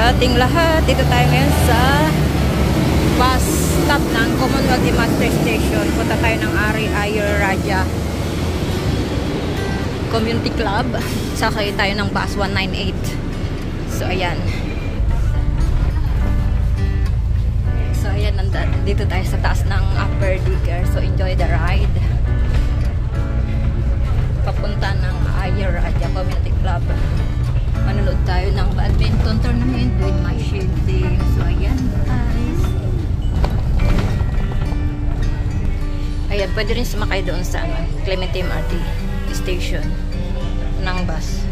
sa ating lahat. Dito tayo ngayon sa bus stop ng Commonwealth Master Station. Punta tayo ng Ayer Raja Community Club. Sakay tayo ng bus 198. So ayan. So ayan, dito tayo sa taas ng Upper Digger. So enjoy the ride. Papunta ng Ayer Raja Community Club. Manonood tayo ng badminton tournament with my shielding. So ayan guys. Ayan, pwede rin sumakay doon sa Clemente MRT station ng bus.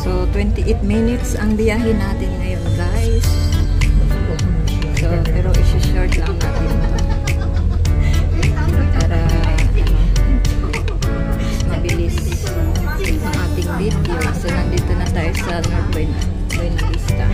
So 28 minutes ang biyahe natin ngayon guys. So pero isi-short lang natin para mabilis ang ating video. So nandito na tayo sa North Buena Vista.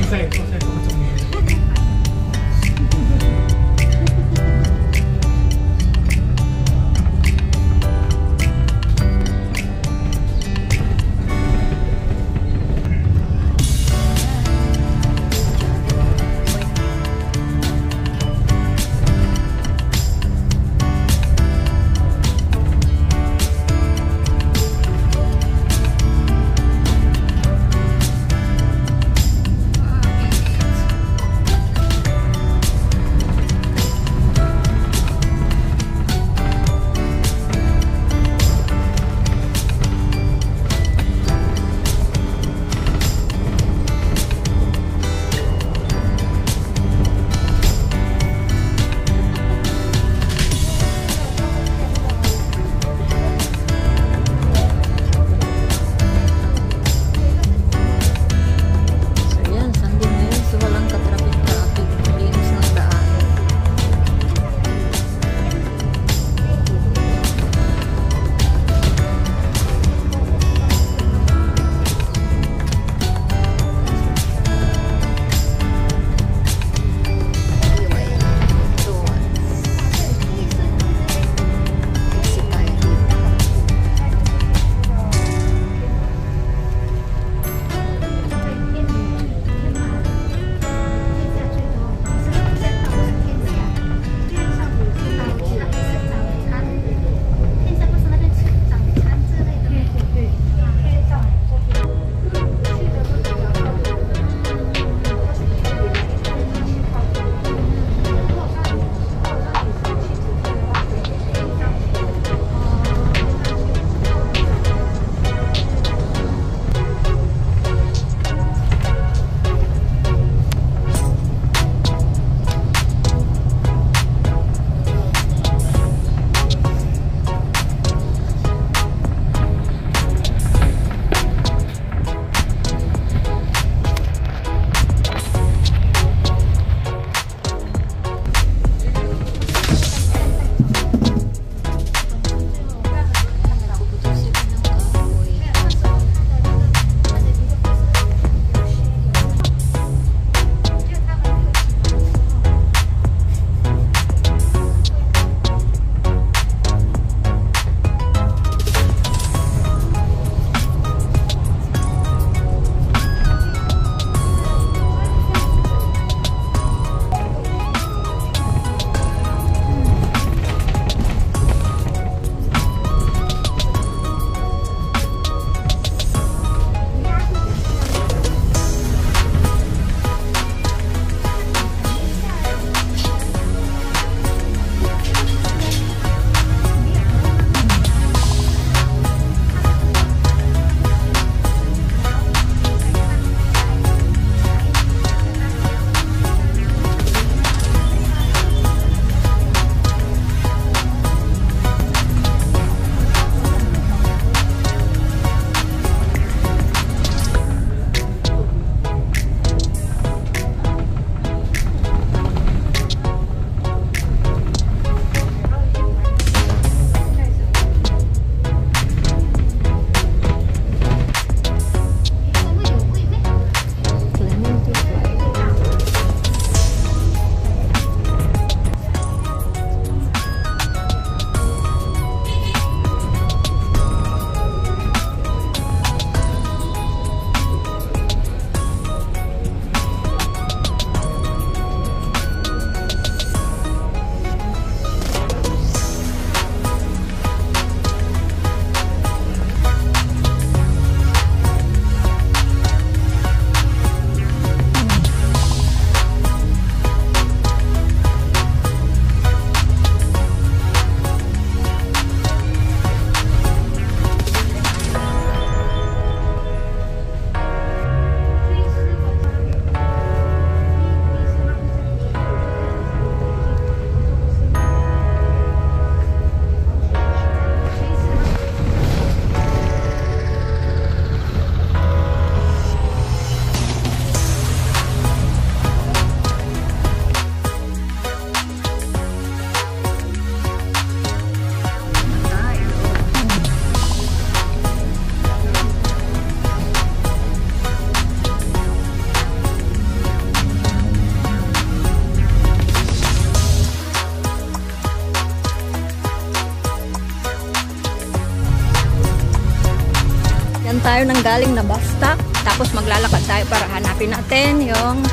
tayo ng galing na bus stop. Tapos maglalakad tayo para hanapin natin yung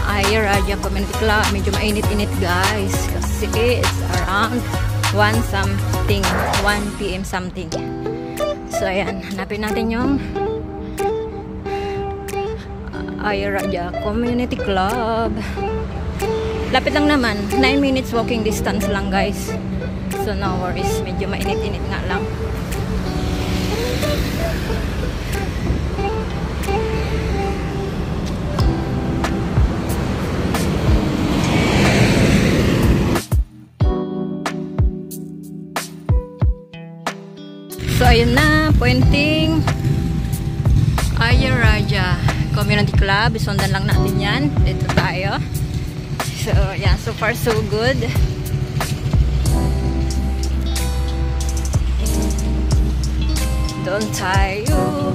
Ayer Raja Community Club. Medyo mainit-init guys. Kasi it's around 1 p.m. something. So ayan, hanapin natin yung Ayer Raja Community Club. Lapit lang naman. 9 minutes walking distance lang guys. So no worries. Medyo mainit-init nga lang. So ayun na, pointing Ayer Raja Community Club. Sundan lang natin yan. Dito tayo. So yeah, so far so good. Doon tayo.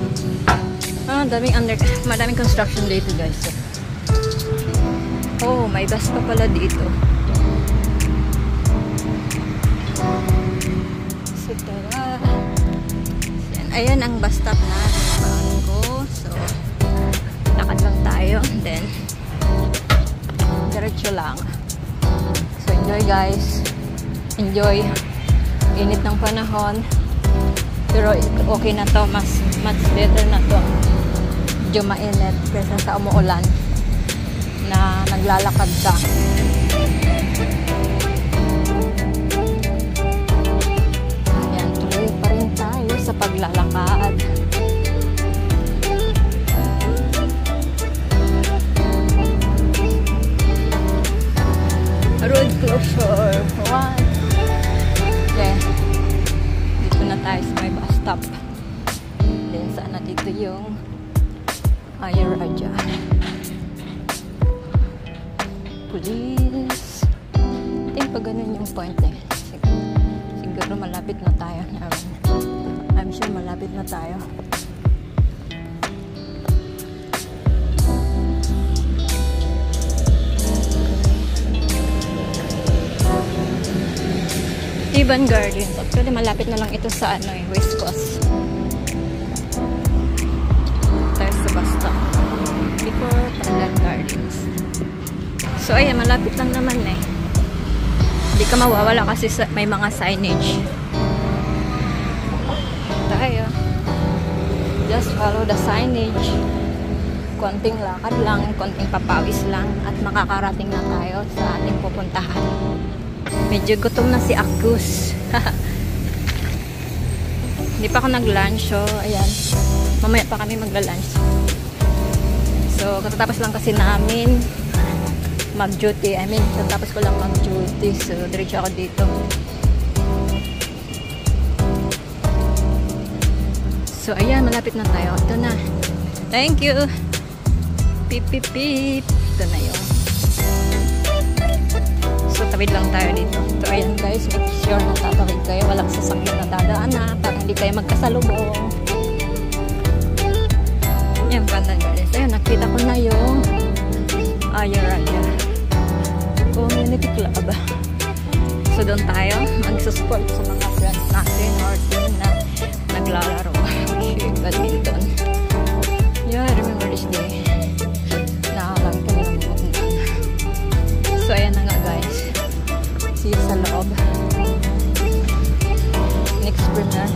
Madaming construction dito guys. Oh, may bus pa pala dito. So tara. Ayan ang bus stop na naman ko. So, lakad lang tayo. And then, diretso lang. So, enjoy guys. Enjoy. Init ng panahon. Pero okay na to. Much better na to. Medyo mainit kaysa sa umuulan na naglalakad ka. Sa paglalakad. Road closure. What? Okay. Dito na tayo sa may bus stop. Then saan na dito yung Ayer Raja. Police. I think pag ganun yung point eh. Siguro malapit na tayo. I'm sure malapit na tayo. Iban Gardens. Actually, malapit na lang ito sa West Coast. Tayo sa bus stop. Before Iban Gardens. So, ayan, malapit lang naman eh. Hindi ka mawawala kasi may mga signage. Tayo. Just follow the signage. Konting lakad lang, konting papawis lang at makakarating na tayo sa ating pupuntahan. Medyo gutom na si Akus. Hindi pa ako nag-lunch. So, ayan. Mamaya pa kami magla-lunch. So, katatapos lang kasi namin mag-duty. I mean, katatapos ko lang mag-duty. So, diretso ako dito. So, ayan, malapit na tayo. Ito na. Thank you. Pip, pip, pip. Ito na yun. So, tawid lang tayo dito. So, ayan guys, make sure na tatawid kayo. Walang sasakyan na dadaan na para hindi kayo magkasalubong. Yan, pandan guys. Ayun, nakita ko na yung Ayer Raja Community Club. So, doon tayo mag-support sa mga friends natin or team na naglalaro. Badminton. Yeah, I remember this day. Nakalang ko na mapuntan. So, ayan na nga guys. See you sa loob. Next premier.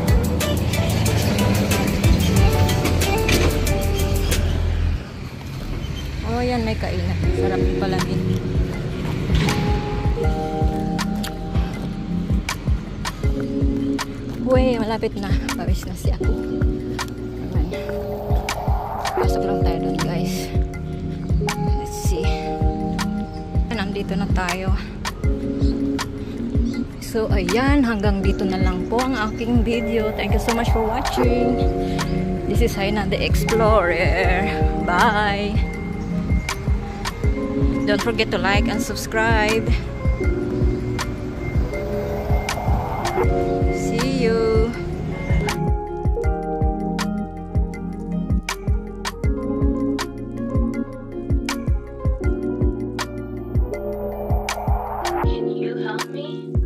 Oh, yan may kainan. Sarap palamin. Uy, malapit na. Pawis na si ako. Pasok lang tayo doon guys. Let's see. Nandito na tayo. So ayan, hanggang dito na lang po ang aking video. Thank you so much for watching. This is Haina the Explorer. Bye. Don't forget to like and subscribe. See you. Can you help me?